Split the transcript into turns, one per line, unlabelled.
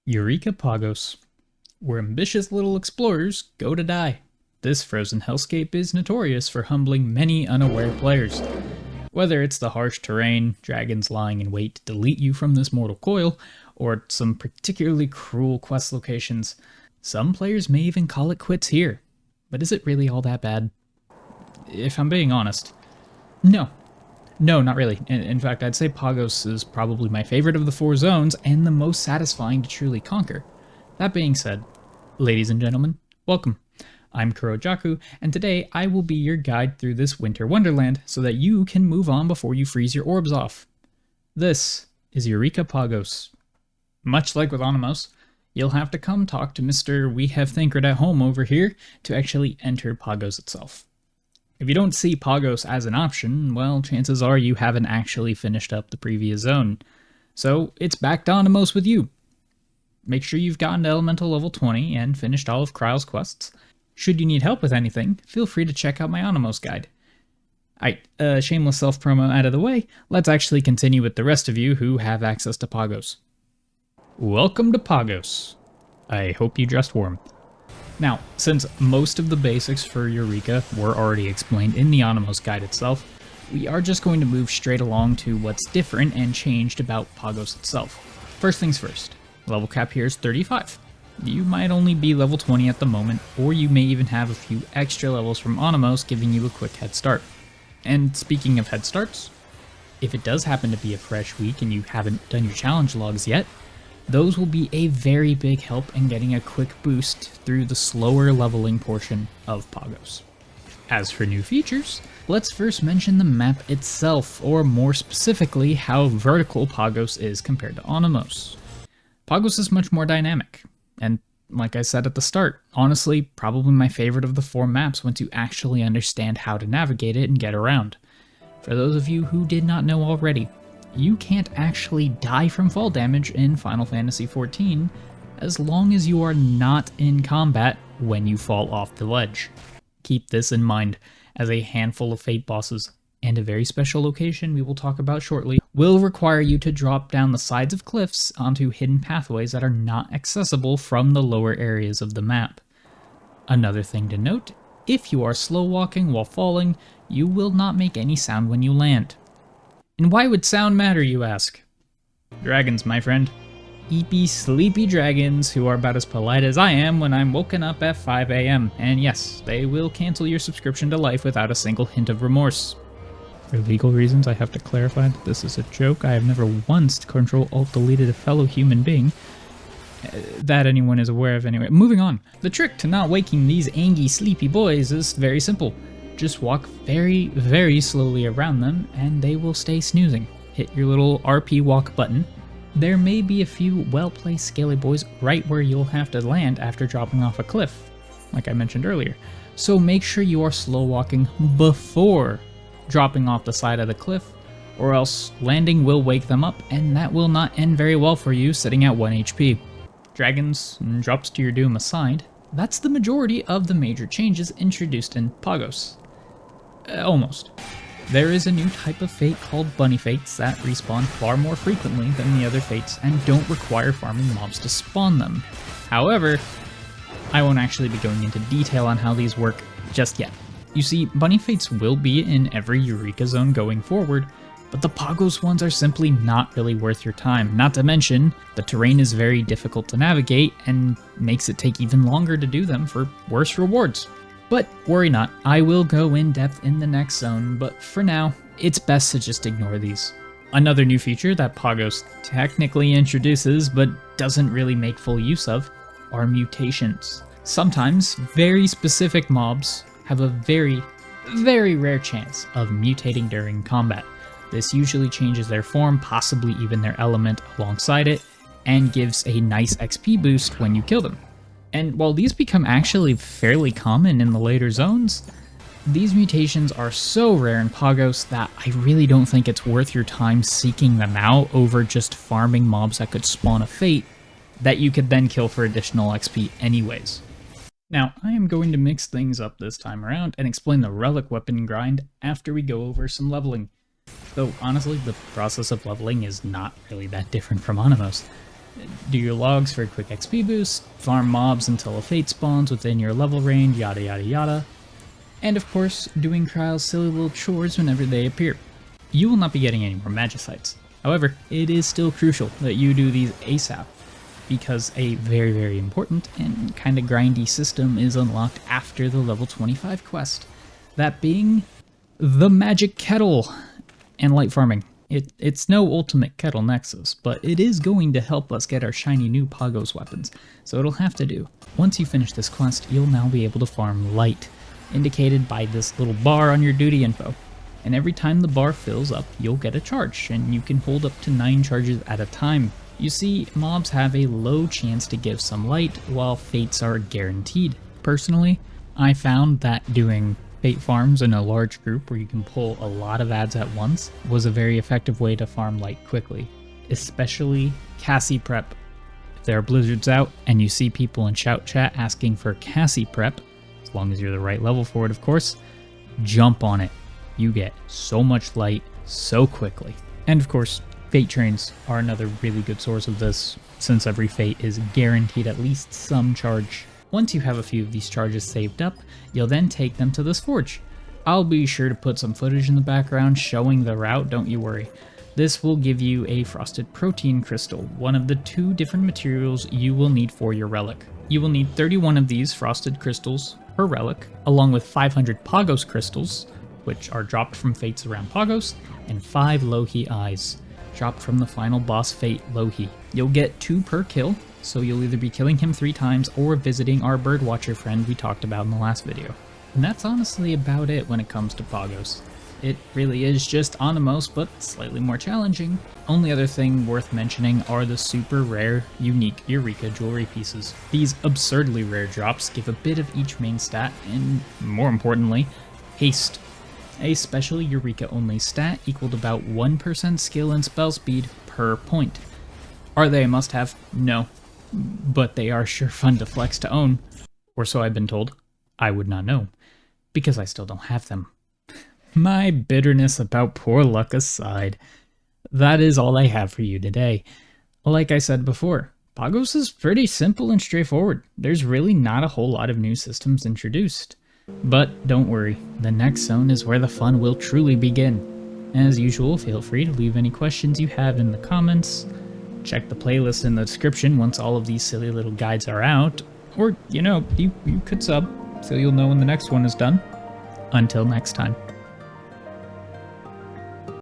Eureka Pagos, where ambitious little explorers go to die. This frozen hellscape is notorious for humbling many unaware players. Whether it's the harsh terrain, dragons lying in wait to delete you from this mortal coil, or some particularly cruel quest locations, some players may even call it quits here. But is it really all that bad? If I'm being honest, no. No, not really. In fact, I'd say Pagos is probably my favorite of the four zones and the most satisfying to truly conquer. That being said, ladies and gentlemen, welcome. I'm Kurojakku, and today I will be your guide through this winter wonderland so that you can move on before you freeze your orbs off. This is Eureka Pagos. Much like with Onimos, you'll have to come talk to Mr. We Have Thancred at Home over here to actually enter Pagos itself. If you don't see Pagos as an option, well, chances are you haven't actually finished up the previous zone. So it's back to Onimos with you. Make sure you've gotten to Elemental level 20 and finished all of Kryle's quests. Should you need help with anything, feel free to check out my Onimos guide. Alright, shameless self-promo out of the way, let's actually continue with the rest of you who have access to Pagos. Welcome to Pagos. I hope you dressed warm. Now, since most of the basics for Eureka were already explained in the Onimos guide itself, we are just going to move straight along to what's different and changed about Pagos itself. First things first, level cap here is 35. You might only be level 20 at the moment, or you may even have a few extra levels from Onimos giving you a quick head start. And speaking of head starts, if it does happen to be a fresh week and you haven't done your challenge logs yet, those will be a very big help in getting a quick boost through the slower leveling portion of Pagos. As for new features, let's first mention the map itself, or more specifically, how vertical Pagos is compared to Onimos. Pagos is much more dynamic, and like I said at the start, honestly, probably my favorite of the four maps once you actually understand how to navigate it and get around. For those of you who did not know already, you can't actually die from fall damage in Final Fantasy XIV as long as you are not in combat when you fall off the ledge. Keep this in mind, as a handful of Fate bosses, and a very special location we will talk about shortly, will require you to drop down the sides of cliffs onto hidden pathways that are not accessible from the lower areas of the map. Another thing to note, if you are slow walking while falling, you will not make any sound when you land. And why would sound matter, you ask? Dragons, my friend. Eepy sleepy dragons who are about as polite as I am when I'm woken up at 5 AM. And yes, they will cancel your subscription to life without a single hint of remorse. For legal reasons, I have to clarify that this is a joke. I have never once Control-Alt-Deleted a fellow human being. That anyone is aware of anyway. Moving on. The trick to not waking these angy sleepy boys is very simple. Just walk very, very slowly around them, and they will stay snoozing. Hit your little RP walk button. There may be a few well-placed scaly boys right where you'll have to land after dropping off a cliff, like I mentioned earlier. So make sure you are slow walking before dropping off the side of the cliff, or else landing will wake them up, and that will not end very well for you sitting at 1 HP. Dragons and drops to your doom aside, that's the majority of the major changes introduced in Pagos. Almost. There is a new type of fate called bunny fates that respawn far more frequently than the other fates and don't require farming mobs to spawn them. However, I won't actually be going into detail on how these work just yet. You see, bunny fates will be in every Eureka zone going forward, but the Pagos ones are simply not really worth your time. Not to mention, the terrain is very difficult to navigate and makes it take even longer to do them for worse rewards. But worry not, I will go in depth in the next zone, but for now, it's best to just ignore these. Another new feature that Pagos technically introduces, but doesn't really make full use of, are mutations. Sometimes, very specific mobs have a very, very rare chance of mutating during combat. This usually changes their form, possibly even their element alongside it, and gives a nice XP boost when you kill them. And while these become actually fairly common in the later zones, these mutations are so rare in Pagos that I really don't think it's worth your time seeking them out over just farming mobs that could spawn a fate that you could then kill for additional XP anyways. Now, I am going to mix things up this time around and explain the Relic weapon grind after we go over some leveling. Though honestly, the process of leveling is not really that different from Onimos. Do your logs for a quick XP boost, farm mobs until a fate spawns within your level range, yada yada yada. And of course, doing Trial's silly little chores whenever they appear. You will not be getting any more Magicites. However, it is still crucial that you do these ASAP, because a very, very important and kind of grindy system is unlocked after the level 25 quest. That being the Magic Kettle and light farming. It's no ultimate Kettle Nexus, but it is going to help us get our shiny new Pagos weapons, so it'll have to do. Once you finish this quest, you'll now be able to farm light, indicated by this little bar on your duty info. And every time the bar fills up, you'll get a charge, and you can hold up to 9 charges at a time. You see, mobs have a low chance to give some light, while fates are guaranteed. Personally, I found that doing fate farms in a large group where you can pull a lot of ads at once was a very effective way to farm light quickly, especially Cassie prep. If there are blizzards out and you see people in shout chat asking for Cassie prep, as long as you're the right level for it of course, jump on it. You get so much light so quickly. And of course, fate trains are another really good source of this, since every fate is guaranteed at least some charge. Once you have a few of these charges saved up, you'll then take them to this forge. I'll be sure to put some footage in the background showing the route, don't you worry. This will give you a frosted protein crystal, one of the 2 different materials you will need for your relic. You will need 31 of these frosted crystals per relic, along with 500 Pagos crystals, which are dropped from fates around Pagos, and 5 Lohi eyes, dropped from the final boss fate Lohi. You'll get 2 per kill, so you'll either be killing him 3 times or visiting our birdwatcher friend we talked about in the last video. And that's honestly about it when it comes to Pagos. It really is just Anemos, but slightly more challenging. Only other thing worth mentioning are the super rare, unique Eureka jewelry pieces. These absurdly rare drops give a bit of each main stat, and more importantly, haste. A special Eureka only stat equaled about 1% skill and spell speed per point. Are they a must-have? No. But they are sure fun to flex to own. Or so I've been told. I would not know, because I still don't have them. My bitterness about poor luck aside, that is all I have for you today. Like I said before, Pagos is pretty simple and straightforward. There's really not a whole lot of new systems introduced. But don't worry, the next zone is where the fun will truly begin. As usual, feel free to leave any questions you have in the comments. Check the playlist in the description once all of these silly little guides are out. Or, you could sub, so you'll know when the next one is done. Until next time.